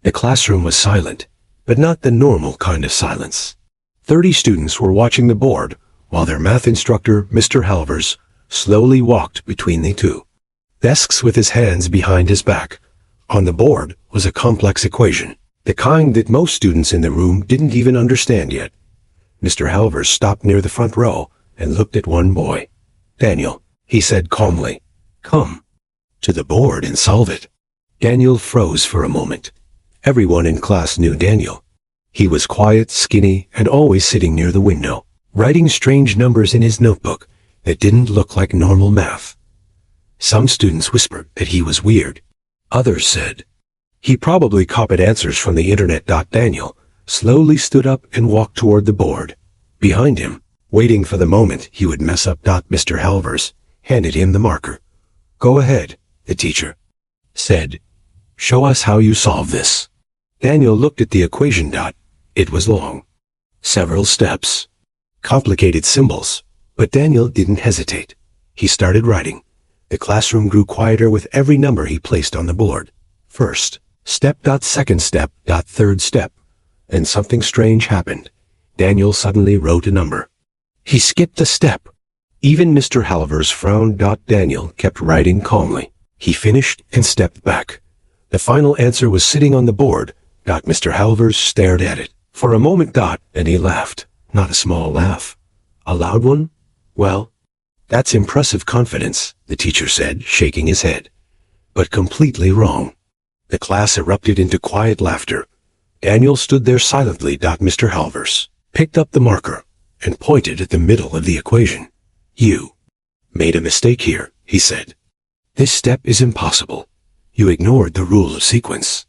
The classroom was silent, but not the normal kind of silence. 30 students were watching the board, while their math instructor, Mr. Halvers, slowly walked between the two desks with his hands behind his back. On the board was a complex equation, the kind that most students in the room didn't even understand yet. Mr. Halvers stopped near the front row and looked at one boy. "Daniel," he said calmly, "come to the board and solve it." Daniel froze for a moment. Everyone in class knew Daniel. He was quiet, skinny, and always sitting near the window, writing strange numbers in his notebook that didn't look like normal math. Some students whispered that he was weird. Others said he probably copied answers from the internet. Daniel slowly stood up and walked toward the board. Behind him, waiting for the moment he would mess up. Mr. Halvers handed him the marker. "Go ahead," the teacher said. "Show us how you solve this." Daniel looked at the equation. It was long. Several steps. Complicated symbols. But Daniel didn't hesitate. He started writing. The classroom grew quieter with every number he placed on the board. First step. Second step. Third step. And something strange happened. Daniel suddenly wrote a number. He skipped a step. Even Mr. Halvers frowned. Daniel kept writing calmly. He finished and stepped back. The final answer was sitting on the board. Mr. Halvers stared at it for a moment. And he laughed. Not a small laugh. A loud one? "Well, that's impressive confidence," the teacher said, shaking his head. But completely wrong. The class erupted into quiet laughter. Daniel stood there silently. Mr. Halvers picked up the marker and pointed at the middle of the equation. "You made a mistake here," he said. "This step is impossible. You ignored the rule of sequence."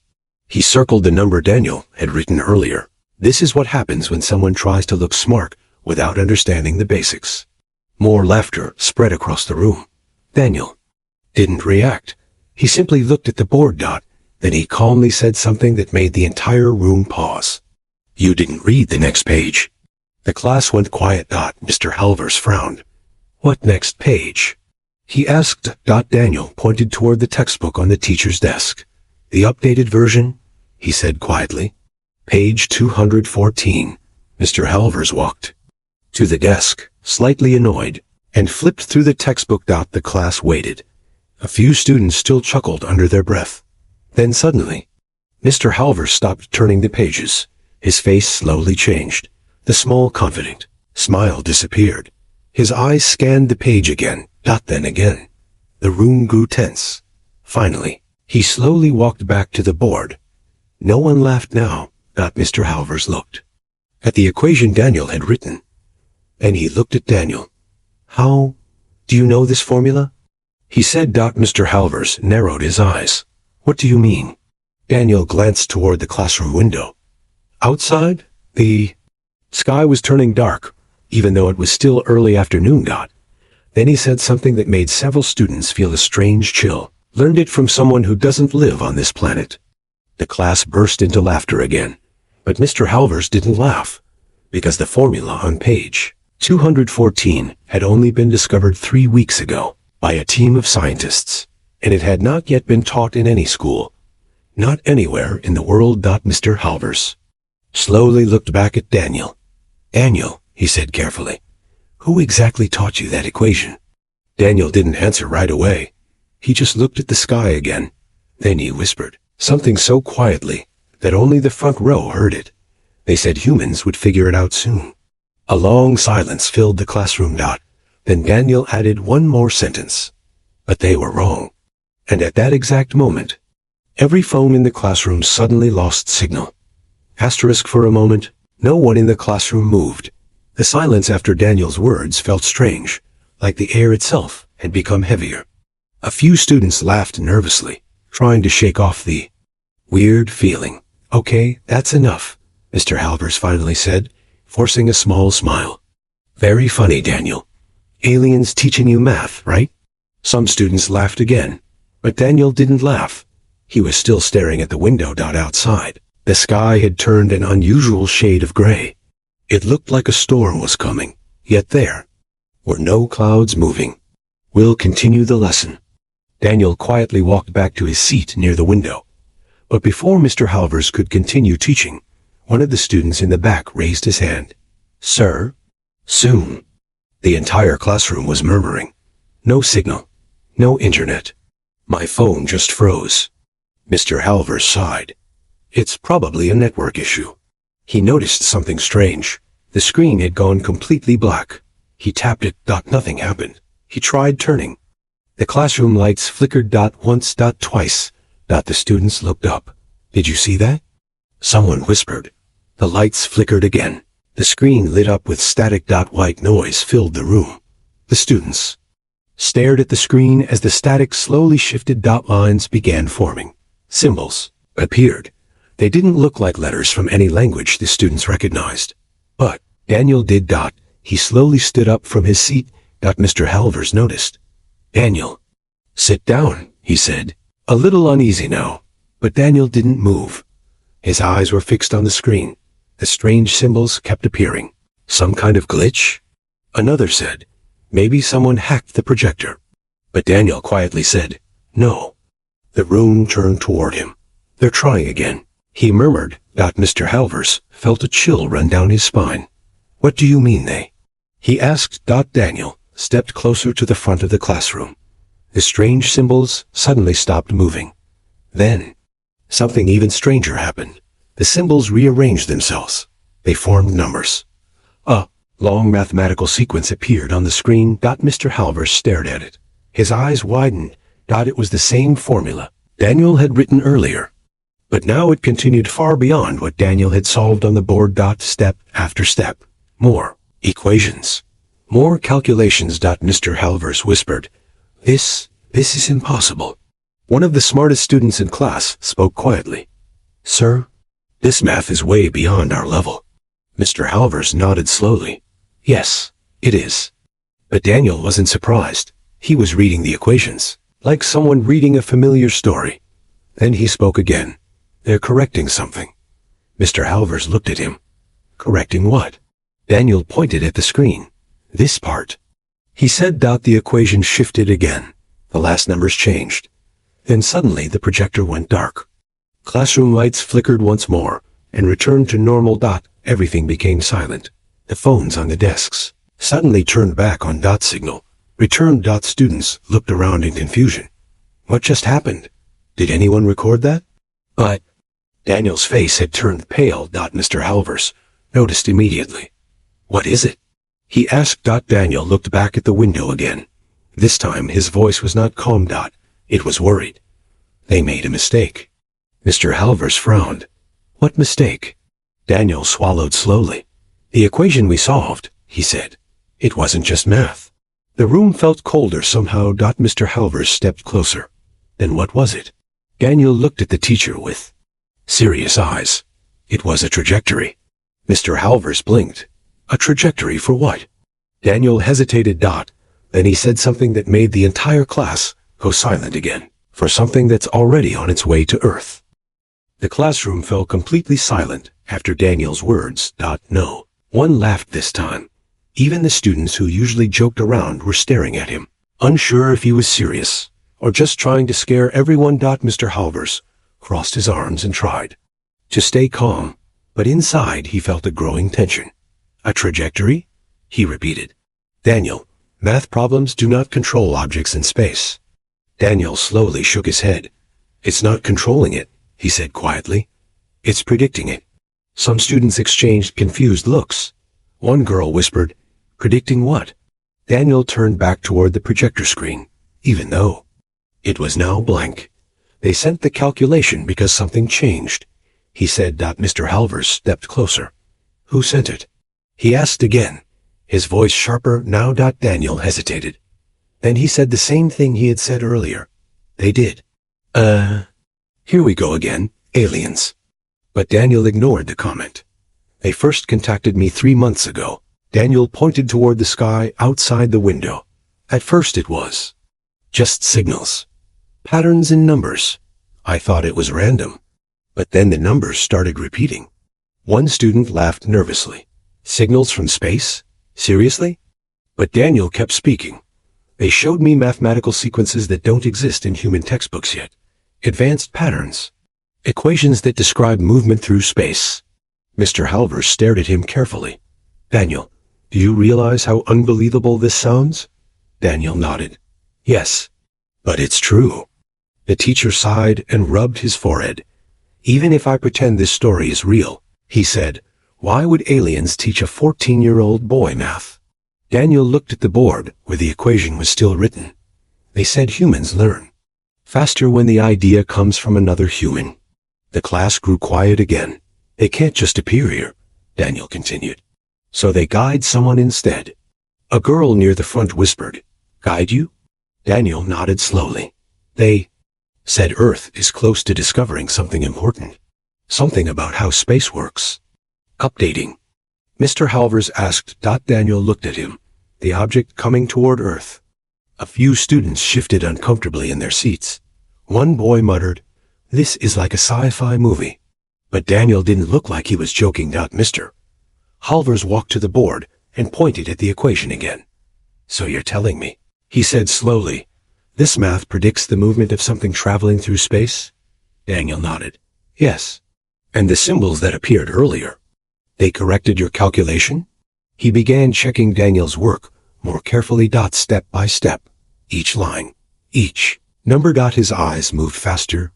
He circled the number Daniel had written earlier. This is what happens when someone tries to look smart without understanding the basics. More laughter spread across the room. Daniel didn't react. He simply looked at the board. Then he calmly said something that made the entire room pause. "You didn't read the next page." The class went quiet. Mr. Halvers frowned. "What next page?" he asked. Daniel pointed toward the textbook on the teacher's desk. "The updated version," he said quietly. "Page 214. Mr. Halvers walked to the desk, slightly annoyed, and flipped through the textbook. The class waited. A few students still chuckled under their breath. Then suddenly, Mr. Halvers stopped turning the pages. His face slowly changed. The small, confident smile disappeared. His eyes scanned the page again. Then again. The room grew tense. Finally, he slowly walked back to the board. No one laughed now. Mr. Halvers looked at the equation Daniel had written. And he looked at Daniel. "How do you know this formula?" he said. Mr. Halvers narrowed his eyes. "What do you mean?" Daniel glanced toward the classroom window. Outside, the sky was turning dark, even though it was still early afternoon. Then he said something that made several students feel a strange chill. Learned it from someone who doesn't live on this planet. The class burst into laughter again. But Mr. Halvers didn't laugh, because the formula on page 214 had only been discovered 3 weeks ago by a team of scientists, and it had not yet been taught in any school. Not anywhere in the world. Mr. Halvers slowly looked back at Daniel. "Daniel," he said carefully, "who exactly taught you that equation?" Daniel didn't answer right away. He just looked at the sky again. Then he whispered something so quietly that only the front row heard it. They said humans would figure it out soon. A long silence filled the classroom. Then Daniel added one more sentence. But they were wrong. And at that exact moment, every phone in the classroom suddenly lost signal. Asterisk for a moment, no one in the classroom moved. The silence after Daniel's words felt strange, like the air itself had become heavier. A few students laughed nervously, trying to shake off the weird feeling. "Okay, that's enough," Mr. Halvers finally said, forcing a small smile. "Very funny, Daniel. Aliens teaching you math, right?" Some students laughed again, but Daniel didn't laugh. He was still staring at the window. Outside, the sky had turned an unusual shade of gray. It looked like a storm was coming, yet there were no clouds moving. "We'll continue the lesson." Daniel quietly walked back to his seat near the window. But before Mr. Halvers could continue teaching, one of the students in the back raised his hand. Sir? Soon. The entire classroom was murmuring. No signal. No internet. My phone just froze. Mr. Halvers sighed. It's probably a network issue. He noticed something strange. The screen had gone completely black. He tapped it. Nothing happened. He tried turning. The classroom lights flickered. Once. Twice. The students looked up. Did you see that? Someone whispered. The lights flickered again. The screen lit up with static. White noise filled the room. The students stared at the screen as the static slowly shifted. Lines began forming. Symbols appeared. They didn't look like letters from any language the students recognized. But Daniel did. He slowly stood up from his seat. Mr. Halvers noticed. Daniel. Sit down, he said. A little uneasy now. But Daniel didn't move. His eyes were fixed on the screen. The strange symbols kept appearing. Some kind of glitch? Another said. Maybe someone hacked the projector. But Daniel quietly said, No. The room turned toward him. They're trying again. He murmured. Mr. Halvers felt a chill run down his spine. What do you mean they? He asked. Daniel stepped closer to the front of the classroom. The strange symbols suddenly stopped moving. Then, something even stranger happened. The symbols rearranged themselves. They formed numbers. A long mathematical sequence appeared on the screen. Mr. Halvers stared at it. His eyes widened. It was the same formula Daniel had written earlier. But now it continued far beyond what Daniel had solved on the board. Step after step. More equations. More calculations. Mr. Halvers whispered. This is impossible. One of the smartest students in class spoke quietly. Sir, this math is way beyond our level. Mr. Halvers nodded slowly. Yes, it is. But Daniel wasn't surprised. He was reading the equations, like someone reading a familiar story. Then he spoke again. They're correcting something. Mr. Halvers looked at him. Correcting what? Daniel pointed at the screen. This part. He said. The equation shifted again. The last numbers changed. Then suddenly the projector went dark. Classroom lights flickered once more and returned to normal. Everything became silent. The phones on the desks suddenly turned back on. Signal returned. Students looked around in confusion. What just happened? Did anyone record that? But Daniel's face had turned pale. Mr. Halvers noticed immediately. What is it? He asked. Daniel looked back at the window again. This time his voice was not calm. It was worried. They made a mistake. Mr. Halvers frowned. What mistake? Daniel swallowed slowly. The equation we solved, he said. It wasn't just math. The room felt colder somehow. Mr. Halvers stepped closer. Then what was it? Daniel looked at the teacher with serious eyes. It was a trajectory. Mr. Halvers blinked. A trajectory for what? Daniel hesitated. Then he said something that made the entire class go silent again. For something that's already on its way to Earth. The classroom fell completely silent after Daniel's words. No one laughed this time. Even the students who usually joked around were staring at him, unsure if he was serious or just trying to scare everyone. Mr. Halvers crossed his arms and tried to stay calm, but inside he felt a growing tension. A trajectory? He repeated. Daniel, math problems do not control objects in space. Daniel slowly shook his head. It's not controlling it, he said quietly. It's predicting it. Some students exchanged confused looks. One girl whispered, predicting what? Daniel turned back toward the projector screen, even though it was now blank. They sent the calculation because something changed, he said. Mr. Halvers stepped closer. Who sent it? He asked again, his voice sharper now. Daniel hesitated. Then he said the same thing he had said earlier. They did. Here we go again, aliens. But Daniel ignored the comment. They first contacted me 3 months ago. Daniel pointed toward the sky outside the window. At first it was just signals. Patterns in numbers. I thought it was random. But then the numbers started repeating. One student laughed nervously. Signals from space? Seriously? But Daniel kept speaking. They showed me mathematical sequences that don't exist in human textbooks yet. Advanced patterns. Equations that describe movement through space. Mr. Halvers stared at him carefully. Daniel, do you realize how unbelievable this sounds? Daniel nodded. Yes, but it's true. The teacher sighed and rubbed his forehead. Even if I pretend this story is real, he said, why would aliens teach a 14-year-old boy math? Daniel looked at the board where the equation was still written. They said humans learn faster when the idea comes from another human. The class grew quiet again. They can't just appear here, Daniel continued. So they guide someone instead. A girl near the front whispered, Guide you? Daniel nodded slowly. They said Earth is close to discovering something important. Something about how space works. Updating. Mr. Halvers asked. Daniel looked at him. The object coming toward Earth. A few students shifted uncomfortably in their seats. One boy muttered, This is like a sci-fi movie. But Daniel didn't look like he was joking. Mr. Halvers walked to the board and pointed at the equation again. So you're telling me, he said slowly, this math predicts the movement of something traveling through space? Daniel nodded. Yes. And the symbols that appeared earlier. They corrected your calculation? He began checking Daniel's work more carefully. Step by step. Each line. Each number. His eyes moved faster,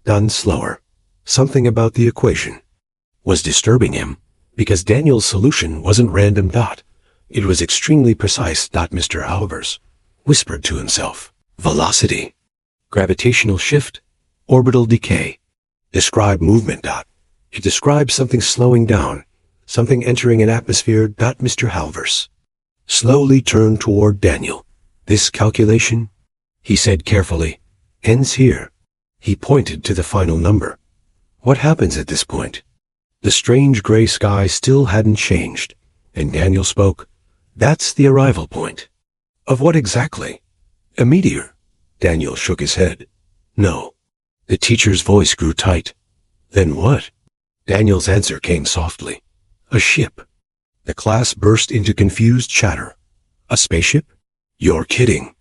then slower. Something about the equation was disturbing him, because Daniel's solution wasn't random. It was extremely precise. Mr. Halvers whispered to himself. Velocity, gravitational shift, orbital decay. Describe movement. It describes something slowing down, something entering an atmosphere. Mr. Halvers slowly turned toward Daniel. This calculation, he said carefully, ends here. He pointed to the final number. What happens at this point? The strange gray sky still hadn't changed, and Daniel spoke. That's the arrival point. Of what exactly? A meteor. Daniel shook his head. No. The teacher's voice grew tight. Then what? Daniel's answer came softly. A ship. The class burst into confused chatter. A spaceship? You're kidding.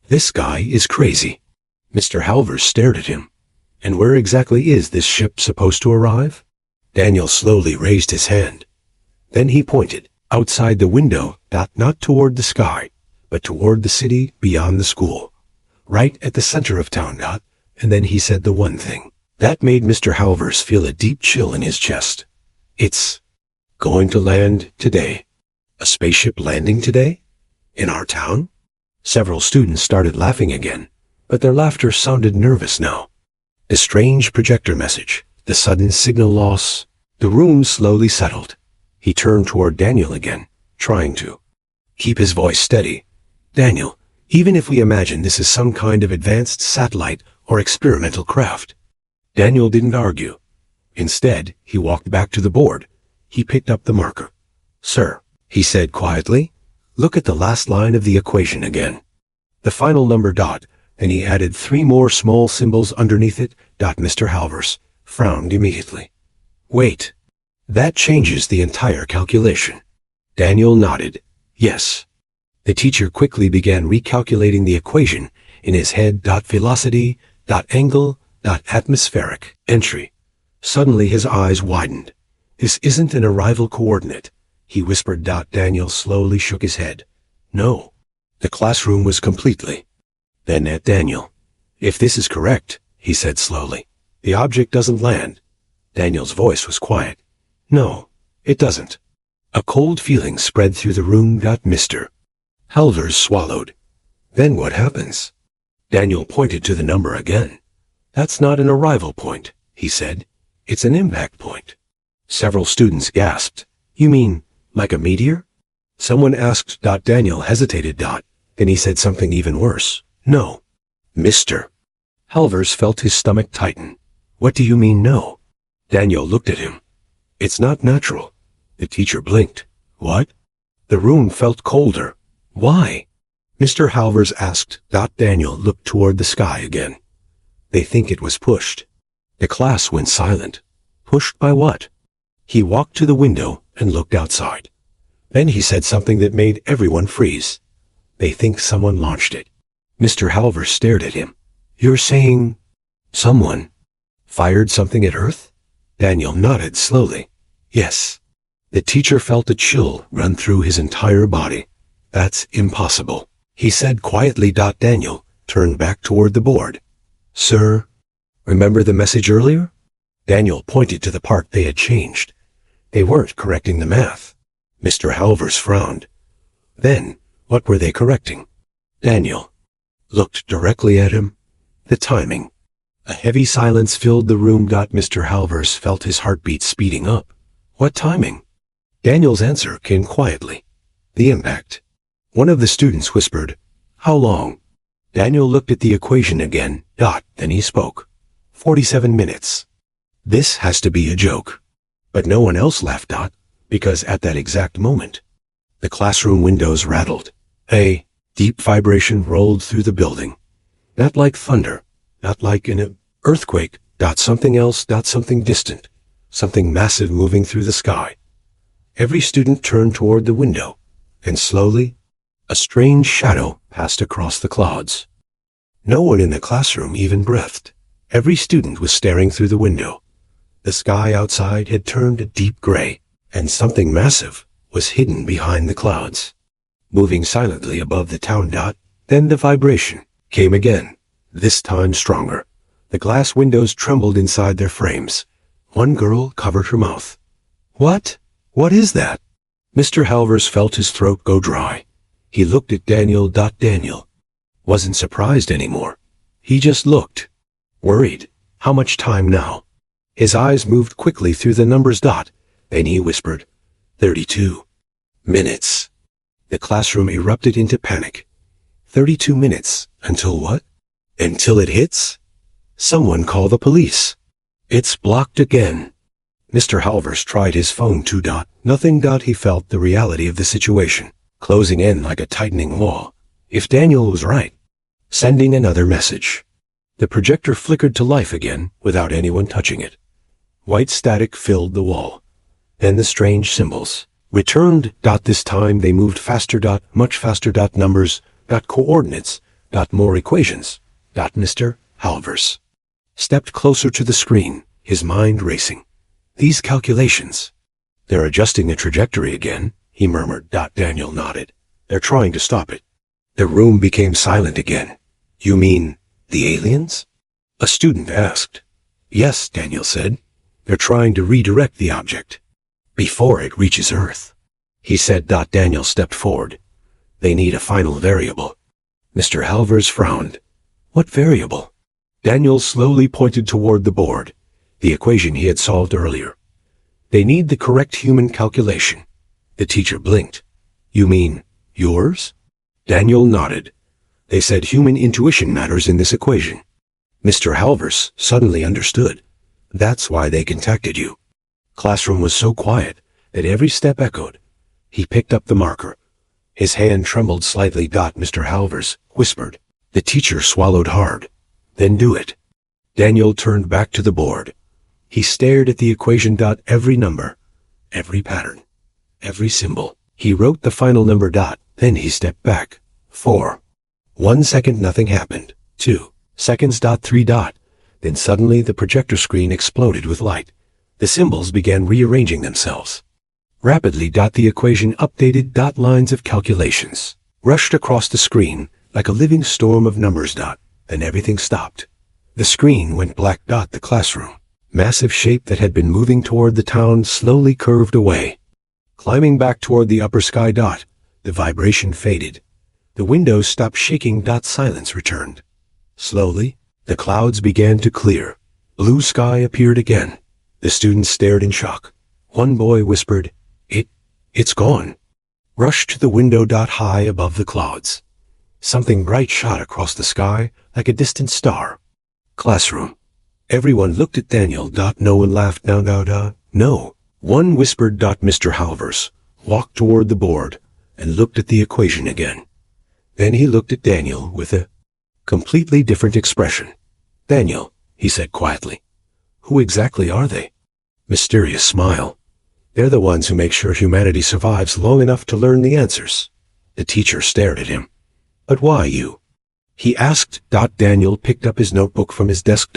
This guy is crazy. Mr. Halvers stared at him. And where exactly is this ship supposed to arrive? Daniel slowly raised his hand. Then he pointed outside the window, not toward the sky, but toward the city beyond the school, right at the center of town. And then he said the one thing that made Mr. Halvers feel a deep chill in his chest. It's going to land today. A spaceship landing today? In our town? Several students started laughing again, but their laughter sounded nervous now. The strange projector message, the sudden signal loss. The room slowly settled. He turned toward Daniel again, trying to keep his voice steady. Daniel, even if we imagine this is some kind of advanced satellite or experimental craft. Daniel didn't argue. Instead, he walked back to the board. He picked up the marker. Sir, he said quietly, look at the last line of the equation again. The final number. And he added 3 more small symbols underneath it. Mr. Halvers frowned immediately. Wait. That changes the entire calculation. Daniel nodded. Yes. The teacher quickly began recalculating the equation in his head. Velocity, angle, atmospheric entry. Suddenly his eyes widened. This isn't an arrival coordinate, he whispered. Daniel slowly shook his head. No. The classroom was completely. Then at Daniel. If this is correct, he said slowly, the object doesn't land. Daniel's voice was quiet. No, it doesn't. A cold feeling spread through the room. Mr. Halvers swallowed. Then what happens? Daniel pointed to the number again. That's not an arrival point, he said. It's an impact point. Several students gasped. You mean, like a meteor? Someone asked. Daniel hesitated. Then he said something even worse. No. Mr. Halvers felt his stomach tighten. What do you mean no? Daniel looked at him. It's not natural. The teacher blinked. What? The room felt colder. Why? Mr. Halvers asked. Daniel looked toward the sky again. They think it was pushed. The class went silent. Pushed by what? He walked to the window and looked outside. Then he said something that made everyone freeze. They think someone launched it. Mr. Halvers stared at him. You're saying someone Fired something at Earth? Daniel nodded slowly. Yes. The teacher felt a chill run through his entire body. That's impossible, he said quietly. Daniel turned back toward the board. Sir, remember the message earlier? Daniel pointed to the part they had changed. They weren't correcting the math. Mr. Halvers frowned. Then, what were they correcting? Daniel looked directly at him. The timing. A heavy silence filled the room. Mr. Halvers felt his heartbeat speeding up. What timing? Daniel's answer came quietly. The impact. One of the students whispered, How long? Daniel looked at the equation again. Then he spoke. 47 minutes. This has to be a joke. But no one else laughed. Because at that exact moment, the classroom windows rattled. A deep vibration rolled through the building. Not like thunder, not like an earthquake. Something else. Something distant. Something massive moving through the sky. Every student turned toward the window, and slowly, a strange shadow passed across the clouds. No one in the classroom even breathed. Every student was staring through the window. The sky outside had turned a deep gray, and something massive was hidden behind the clouds, moving silently above the town. Then the vibration came again, this time stronger. The glass windows trembled inside their frames. One girl covered her mouth. What? What is that? Mr. Halvers felt his throat go dry. He looked at Daniel. Daniel wasn't surprised anymore. He just looked. Worried. How much time now? His eyes moved quickly through the numbers. Then he whispered, 32 minutes. The classroom erupted into panic. 32 minutes. Until what? Until it hits? Someone call the police. It's blocked again. Mr. Halvers tried his phone too. Nothing. He felt the reality of the situation, closing in like a tightening wall. If Daniel was right, sending another message. The projector flickered to life again without anyone touching it. White static filled the wall. Then the strange symbols returned. This time they moved faster. Much faster. Numbers. Coordinates. More equations. Mr. Halvers stepped closer to the screen, his mind racing. These calculations. They're adjusting the trajectory again, he murmured. Daniel nodded. They're trying to stop it. The room became silent again. You mean the aliens? A student asked. Yes, Daniel said. They're trying to redirect the object before it reaches Earth, he said. Daniel stepped forward. They need a final variable. Mr. Halvers frowned. What variable? Daniel slowly pointed toward the board, the equation he had solved earlier. They need the correct human calculation. The teacher blinked. You mean yours? Daniel nodded. They said human intuition matters in this equation. Mr. Halvers suddenly understood. That's why they contacted you. Classroom was so quiet that every step echoed. He picked up the marker. His hand trembled slightly. Mr. Halvers whispered. The teacher swallowed hard. Then do it. Daniel turned back to the board. He stared at the equation. Every number, every pattern, every symbol. He wrote the final number. Then he stepped back. 4. 1 second. Nothing happened. 2 seconds. 3. Then suddenly the projector screen exploded with light. The symbols began rearranging themselves. Rapidly. The equation updated. Lines of calculations rushed across the screen like a living storm of numbers. Then everything stopped. The screen went black. The classroom, massive shape that had been moving toward the town, slowly curved away, climbing back toward the upper sky. The vibration faded. The windows stopped shaking. Silence returned. Slowly, the clouds began to clear. Blue sky appeared again. The students stared in shock. One boy whispered, It's gone. Rushed to the window. High above the clouds, something bright shot across the sky like a distant star. Classroom. Everyone looked at Daniel. No one laughed. No. One whispered. Mr. Halvers walked toward the board and looked at the equation again. Then he looked at Daniel with a completely different expression. Daniel, he said quietly. Who exactly are they? Mysterious smile. They're the ones who make sure humanity survives long enough to learn the answers. The teacher stared at him. But why you? He asked. Daniel picked up his notebook from his desk.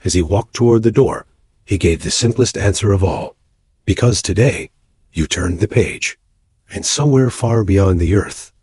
As he walked toward the door, he gave the simplest answer of all. Because today, you turned the page. And somewhere far beyond the earth,